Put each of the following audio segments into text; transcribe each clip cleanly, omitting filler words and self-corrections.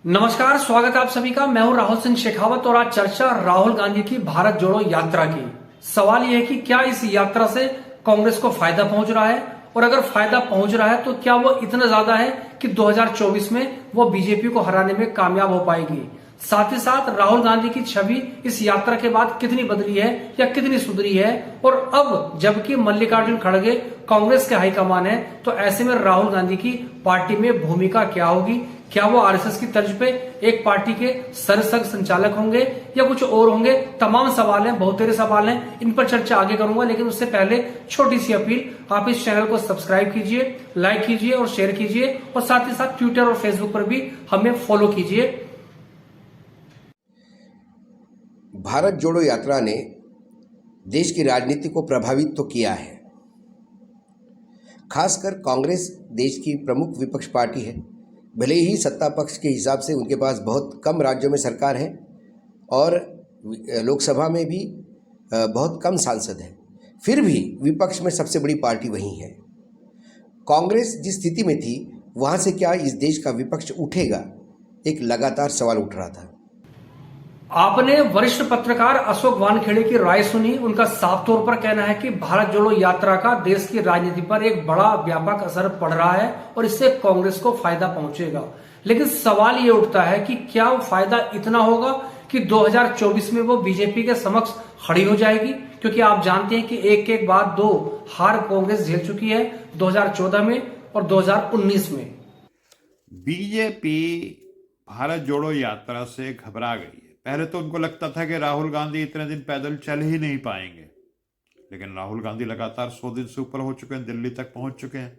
नमस्कार, स्वागत है आप सभी का। मैं हूं राहुल सिंह शेखावत और आज चर्चा राहुल गांधी की भारत जोड़ो यात्रा की। सवाल यह है कि क्या इस यात्रा से कांग्रेस को फायदा पहुंच रहा है, और अगर फायदा पहुंच रहा है तो क्या वो इतना ज्यादा है कि 2024 में वो बीजेपी को हराने में कामयाब हो पाएगी। साथ ही साथ राहुल गांधी की छवि इस यात्रा के बाद कितनी बदली है या कितनी सुधरी है, और अब जबकि मल्लिकार्जुन खड़गे कांग्रेस के हाईकमान है, तो ऐसे में राहुल गांधी की पार्टी में भूमिका क्या होगी? क्या वो आरएसएस की तर्ज पे एक पार्टी के सरसंघ संचालक होंगे या कुछ और होंगे? तमाम सवाल हैं, बहुतेरे सवाल हैं, इन पर चर्चा आगे करूंगा। लेकिन उससे पहले छोटी सी अपील, आप इस चैनल को सब्सक्राइब कीजिए, लाइक कीजिए और शेयर कीजिए, और साथ ही साथ ट्विटर और फेसबुक पर भी हमें फॉलो कीजिए। भारत जोड़ो यात्रा ने देश की राजनीति को प्रभावित तो किया है। खासकर कांग्रेस देश की प्रमुख विपक्ष पार्टी है। भले ही सत्ता पक्ष के हिसाब से उनके पास बहुत कम राज्यों में सरकार है और लोकसभा में भी बहुत कम सांसद हैं, फिर भी विपक्ष में सबसे बड़ी पार्टी वही है। कांग्रेस जिस स्थिति में थी, वहाँ से क्या इस देश का विपक्ष उठेगा, एक लगातार सवाल उठ रहा था। आपने वरिष्ठ पत्रकार अशोक वानखेड़े की राय सुनी। उनका साफ तौर पर कहना है कि भारत जोड़ो यात्रा का देश की राजनीति पर एक बड़ा व्यापक असर पड़ रहा है और इससे कांग्रेस को फायदा पहुंचेगा। लेकिन सवाल ये उठता है कि क्या वो फायदा इतना होगा कि 2024 में वो बीजेपी के समक्ष खड़ी हो जाएगी? क्योंकि आप जानते हैं कि एक के बाद दो हार कांग्रेस झेल चुकी है, 2014 में और 2019 में। बीजेपी भारत जोड़ो यात्रा से घबरा गई है। पहले तो उनको लगता था कि राहुल गांधी इतने दिन पैदल चल ही नहीं पाएंगे, लेकिन राहुल गांधी लगातार 100 दिन से ऊपर हो चुके हैं, दिल्ली तक पहुंच चुके हैं।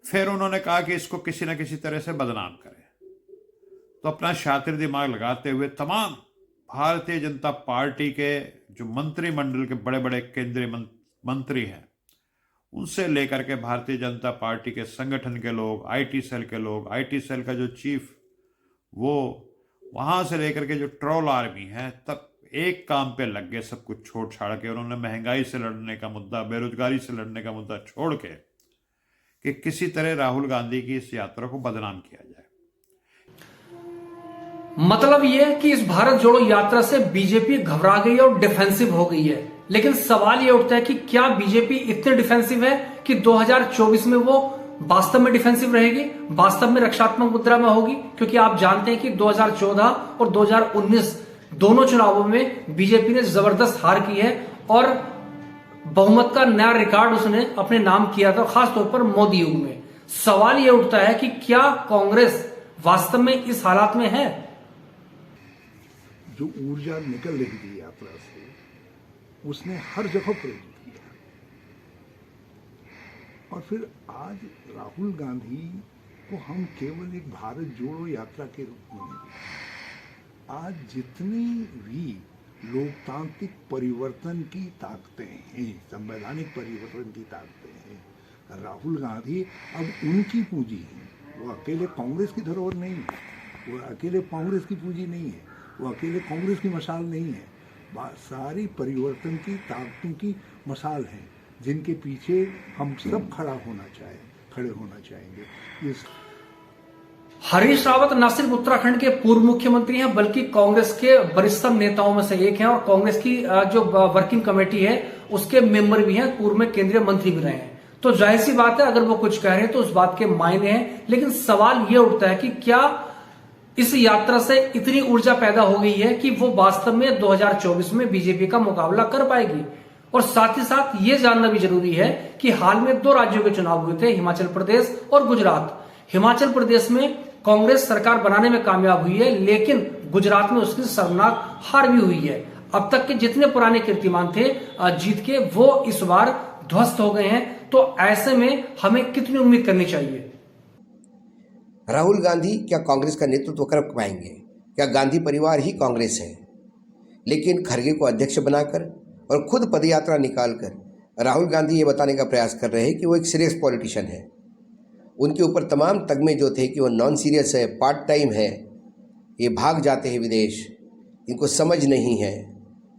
फिर उन्होंने कहा कि इसको किसी न किसी तरह से बदनाम करें, तो अपना शातिर दिमाग लगाते हुए तमाम भारतीय जनता पार्टी के जो मंत्रिमंडल के बड़े बड़े केंद्रीय मंत्री हैं, उनसे लेकर के भारतीय जनता पार्टी के संगठन के लोग, आईटी सेल के लोग, आईटी सेल का जो चीफ, वो वहां से लेकर के जो ट्रोल आर्मी है, तब एक काम पे लग गए। सब कुछ छोड़ छाड़ के उन्होंने महंगाई से लड़ने का मुद्दा, बेरोजगारी से लड़ने का मुद्दा छोड़ के कि किसी तरह राहुल गांधी की इस यात्रा को बदनाम किया जाए। मतलब यह कि इस भारत जोड़ो यात्रा से बीजेपी घबरा गई और डिफेंसिव हो गई है। लेकिन सवाल यह उठता है कि क्या बीजेपी इतने डिफेंसिव है कि 2024 में वो वास्तव में डिफेंसिव रहेगी, वास्तव में रक्षात्मक मुद्रा में होगी? क्योंकि आप जानते हैं कि 2014 और 2019 दोनों चुनावों में बीजेपी ने जबरदस्त हार की है और बहुमत का नया रिकॉर्ड उसने अपने नाम किया था, खासतौर पर मोदी युग में। सवाल यह उठता है कि क्या कांग्रेस वास्तव में इस हालात में है? जो ऊर्जा निकल रही थी यात्रा से, उसने हर जगह प्रेरित किया। और फिर आज राहुल गांधी को हम केवल एक भारत जोड़ो यात्रा के रूप में नहीं, आज जितनी भी लोकतांत्रिक परिवर्तन की ताकतें हैं, संवैधानिक परिवर्तन की ताकतें हैं, राहुल गांधी अब उनकी पूंजी है। वो अकेले कांग्रेस की धरोहर नहीं है, वो अकेले कांग्रेस की पूंजी नहीं है, वो अकेले कांग्रेस की मशाल नहीं है, सारी परिवर्तन की ताकतों की मशाल है, जिनके पीछे हम सब खड़े होना चाहेंगे। इस हरीश रावत न सिर्फ उत्तराखंड के पूर्व मुख्यमंत्री हैं, बल्कि कांग्रेस के वरिष्ठतम नेताओं में से एक हैं, और कांग्रेस की जो वर्किंग कमेटी है उसके मेंबर भी हैं, पूर्व में केंद्रीय मंत्री भी रहे हैं। तो जाहिर सी बात है, अगर वो कुछ कह रहे हैं तो उस बात के मायने हैं। लेकिन सवाल ये उठता है कि क्या इस यात्रा से इतनी ऊर्जा पैदा हो गई है कि वो वास्तव में 2024 में बीजेपी का मुकाबला कर पाएगी? और साथ ही साथ ये जानना भी जरूरी है कि हाल में दो राज्यों के चुनाव हुए थे, हिमाचल प्रदेश और गुजरात। हिमाचल प्रदेश में कांग्रेस सरकार बनाने में कामयाब हुई है, लेकिन गुजरात में उसकी शर्मनाक हार भी हुई है। अब तक के जितने पुराने कीर्तिमान थे जीत के, वो इस बार ध्वस्त हो गए हैं। तो ऐसे में हमें कितनी उम्मीद करनी चाहिए? राहुल गांधी क्या कांग्रेस का नेतृत्व कर पाएंगे? क्या गांधी परिवार ही कांग्रेस है? लेकिन खड़गे को अध्यक्ष बनाकर और खुद पदयात्रा निकालकर राहुल गांधी ये बताने का प्रयास कर रहे हैं कि वो एक सीरियस पॉलिटिशियन है। उनके ऊपर तमाम तगमे जो थे कि वो नॉन सीरियस है, पार्ट टाइम है, ये भाग जाते हैं विदेश, इनको समझ नहीं है,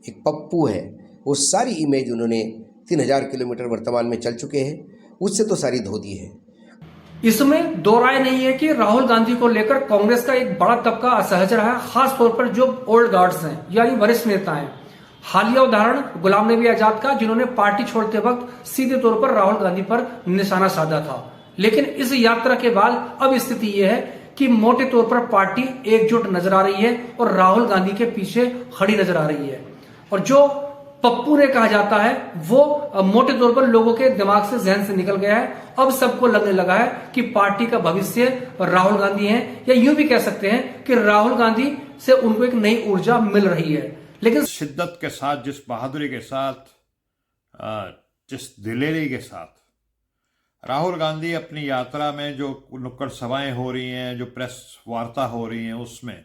एक पप्पू है, वो सारी इमेज उन्होंने 3000 किलोमीटर वर्तमान में चल चुके हैं, उससे तो सारी धो दी है। इसमें दो राय नहीं है कि राहुल गांधी को लेकर कांग्रेस का एक बड़ा तबका असहज रहा है, खास तौर पर जो ओल्ड गार्ड्स हैं यानी वरिष्ठ नेता हैं। हालिया उदाहरण गुलाम नबी आजाद का, जिन्होंने पार्टी छोड़ते वक्त सीधे तौर पर राहुल गांधी पर निशाना साधा था। लेकिन इस यात्रा के बाद अब स्थिति यह है कि मोटे तौर पर पार्टी एकजुट नजर आ रही है और राहुल गांधी के पीछे खड़ी नजर आ रही है। और जो पप्पू ने कहा जाता है वो मोटे तौर पर लोगों के दिमाग से, जहन से निकल गया है। अब सबको लगने लगा है कि पार्टी का भविष्य राहुल गांधी है, या यूं भी कह सकते हैं कि राहुल गांधी से उनको एक नई ऊर्जा मिल रही है। लेकिन शिद्दत के साथ, जिस बहादुरी के साथ, जिस दिलेरी के साथ राहुल गांधी अपनी यात्रा में जो नुक्कड़ सभाएं हो रही हैं, जो प्रेस वार्ता हो रही हैं, उसमें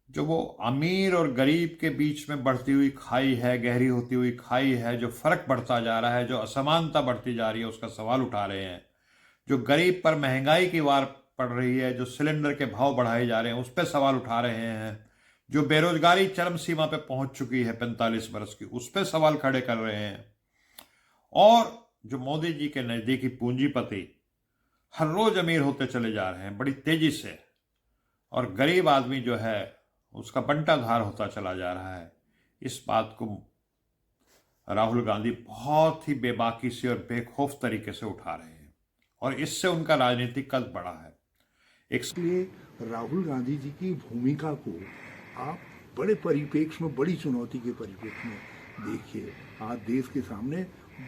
जो वो अमीर और गरीब के बीच में बढ़ती हुई खाई है, गहरी होती हुई खाई है, जो फर्क बढ़ता जा रहा है, जो असमानता बढ़ती जा रही है, उसका सवाल उठा रहे हैं। जो गरीब पर महंगाई की वार पड़ रही है, जो सिलेंडर के भाव बढ़ाए जा रहे हैं, उस पर सवाल उठा रहे हैं। जो बेरोजगारी चरम सीमा पे पहुंच चुकी है 45 वर्ष की, उस पर सवाल खड़े कर रहे हैं। और जो मोदी जी के नजदीकी पूंजीपति हर रोज अमीर होते चले जा रहे हैं बड़ी तेजी से, और गरीब आदमी जो है उसका बंटाधार होता चला जा रहा है। इस बात को राहुल गांधी बहुत ही बेबाकी से और बेखौफ तरीके से उठा रहे हैं, और इससे उनका राजनीतिक कद बढ़ा है। इसलिए राहुल गांधी जी की भूमिका को आप बड़े परिप्रेक्ष्य में, बड़ी चुनौती के परिप्रेक्ष्य में देखिए। आज देश के सामने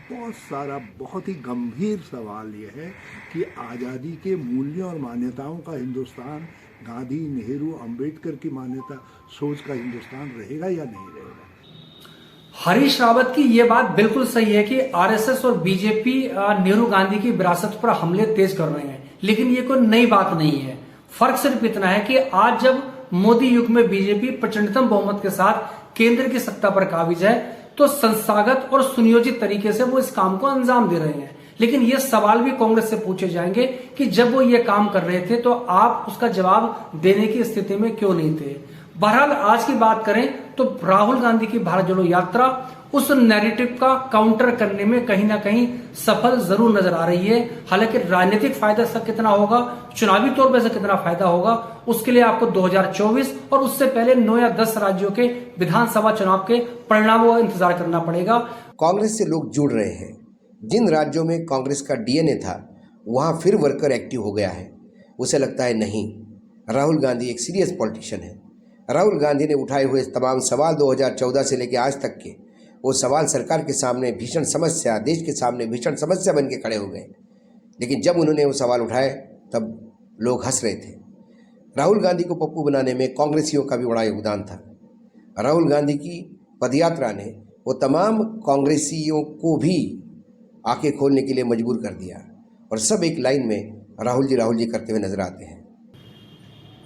बहुत ही गंभीर सवाल यह है कि आज़ादी के मूल्यों और मान्यताओं का हिंदुस्तान, गांधी, नेहरू, अंबेडकर की मान्यता सोच का हिंदुस्तान रहेगा या नहीं रहेगा। हरीश रावत की यह बात बिल्कुल सही है कि आरएसएस और बीजेपी नेहरू गांधी की विरासत पर हमले तेज कर रहे हैं, लेकिन ये कोई नई बात नहीं है। फर्क सिर्फ इतना है कि आज जब मोदी युग में बीजेपी प्रचंडतम बहुमत के साथ केंद्र की सत्ता पर काबिज है, तो संस्थागत और सुनियोजित तरीके से वो इस काम को अंजाम दे रहे हैं। लेकिन ये सवाल भी कांग्रेस से पूछे जाएंगे कि जब वो ये काम कर रहे थे तो आप उसका जवाब देने की स्थिति में क्यों नहीं थे। बहरहाल आज की बात करें तो राहुल गांधी की भारत जोड़ो यात्रा उस नैरेटिव का काउंटर करने में कहीं ना कहीं सफल जरूर नजर आ रही है। हालांकि राजनीतिक फायदा इसका कितना होगा, चुनावी तौर पर इसका कितना फायदा होगा, उसके लिए आपको 2024 और उससे पहले 9 या 10 राज्यों के विधानसभा चुनाव के परिणामों का इंतजार करना पड़ेगा। कांग्रेस से लोग जुड़ रहे हैं। जिन राज्यों में कांग्रेस का डीएनए था वहाँ फिर वर्कर एक्टिव हो गया है। उसे लगता है नहीं, राहुल गांधी एक सीरियस पॉलिटिशियन है। राहुल गांधी ने उठाए हुए तमाम सवाल 2014 से लेकर आज तक के, वो सवाल सरकार के सामने भीषण समस्या, देश के सामने भीषण समस्या बन के खड़े हो गए। लेकिन जब उन्होंने वो सवाल उठाए तब लोग हंस रहे थे। राहुल गांधी को पप्पू बनाने में कांग्रेसियों का भी बड़ा योगदान था। राहुल गांधी की पदयात्रा ने वो तमाम कांग्रेसियों को भी आंखें खोलने के लिए मजबूर कर दिया, और सब एक लाइन में राहुल जी करते हुए नजर आते हैं।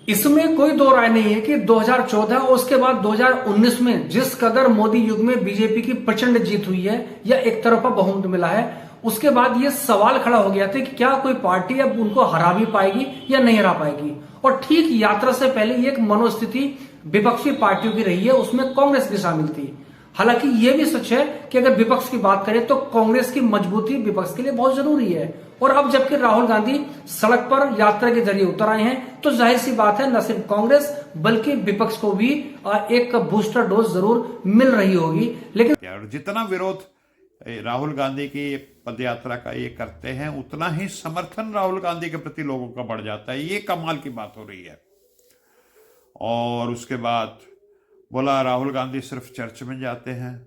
इसमें कोई दो राय नहीं है कि 2014 और उसके बाद 2019 में जिस कदर मोदी युग में बीजेपी की प्रचंड जीत हुई है या एक तरफा बहुमत मिला है, उसके बाद यह सवाल खड़ा हो गया था कि क्या कोई पार्टी अब उनको हरा भी पाएगी या नहीं हरा पाएगी। और ठीक यात्रा से पहले एक मनोस्थिति विपक्षी पार्टियों की रही है, उसमें कांग्रेस भी शामिल थी। हालांकि यह भी सच है कि अगर विपक्ष की बात करें तो कांग्रेस की मजबूती विपक्ष के लिए बहुत जरूरी है। और अब जबकि राहुल गांधी सड़क पर यात्रा के जरिए उतर आए हैं, तो जाहिर सी बात है न सिर्फ कांग्रेस बल्कि विपक्ष को भी एक बूस्टर डोज जरूर मिल रही होगी। लेकिन जितना विरोध राहुल गांधी की पदयात्रा का ये करते हैं, उतना ही समर्थन राहुल गांधी के प्रति लोगों का बढ़ जाता है। ये कमाल की बात हो रही है। और उसके बाद बोला राहुल गांधी सिर्फ चर्च में जाते हैं,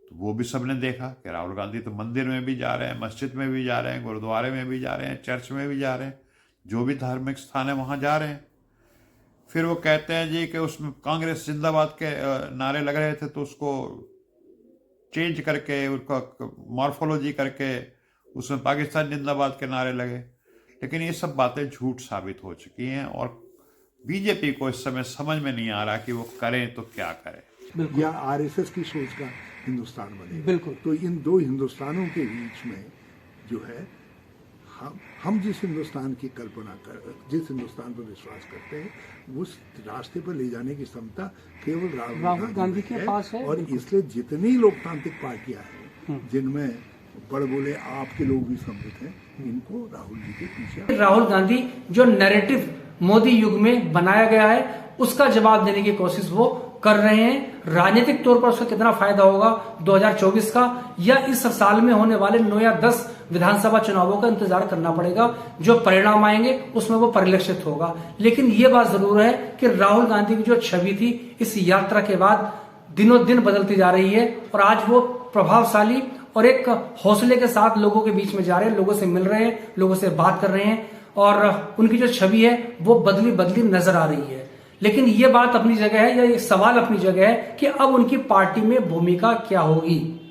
तो वो भी सबने देखा कि राहुल गांधी तो मंदिर में भी जा रहे हैं, मस्जिद में भी जा रहे हैं, गुरुद्वारे में भी जा रहे हैं, चर्च में भी जा रहे हैं, जो भी धार्मिक स्थान है वहाँ जा रहे हैं। फिर वो कहते हैं जी कि उसमें कांग्रेस जिंदाबाद के नारे लग रहे थे, तो उसको चेंज करके, उसका मॉर्फोलॉजी करके उसमें पाकिस्तान जिंदाबाद के नारे लगे। लेकिन ये सब बातें झूठ साबित हो चुकी हैं, और बीजेपी को इस समय समझ में नहीं आ रहा कि वो करें तो क्या करें। या आरएसएस की सोच का हिंदुस्तान बने। बिल्कुल। तो इन दो हिंदुस्तानों के बीच में जो है, हम जिस हिंदुस्तान की कल्पना कर, जिस हिंदुस्तान पर विश्वास करते हैं, उस रास्ते पर ले जाने की क्षमता केवल राहुल गांधी के पास है। और इसलिए जितनी लोकतांत्रिक पार्टियां हैं जिनमें बड़े बोले आपके लोग भी सम्मिलित हैं, इनको राहुल जी के पीछे। राहुल गांधी जो नैरेटिव मोदी युग में बनाया गया है उसका जवाब देने की कोशिश वो कर रहे हैं। राजनीतिक तौर पर उसका कितना फायदा होगा 2024 का या इस साल में होने वाले 9 या 10 विधानसभा चुनावों का इंतजार करना पड़ेगा। जो परिणाम आएंगे उसमें वो परिलक्षित होगा। लेकिन ये बात जरूर है कि राहुल गांधी की जो छवि थी इस यात्रा के बाद दिनों दिन बदलती जा रही है और आज वो प्रभावशाली और एक हौसले के साथ लोगों के बीच में जा रहे हैं, लोगों से मिल रहे हैं, लोगों से बात कर रहे हैं और उनकी जो छवि है वो बदली बदली नजर आ रही है। लेकिन ये बात अपनी जगह है या ये सवाल अपनी जगह है कि अब उनकी पार्टी में भूमिका क्या होगी।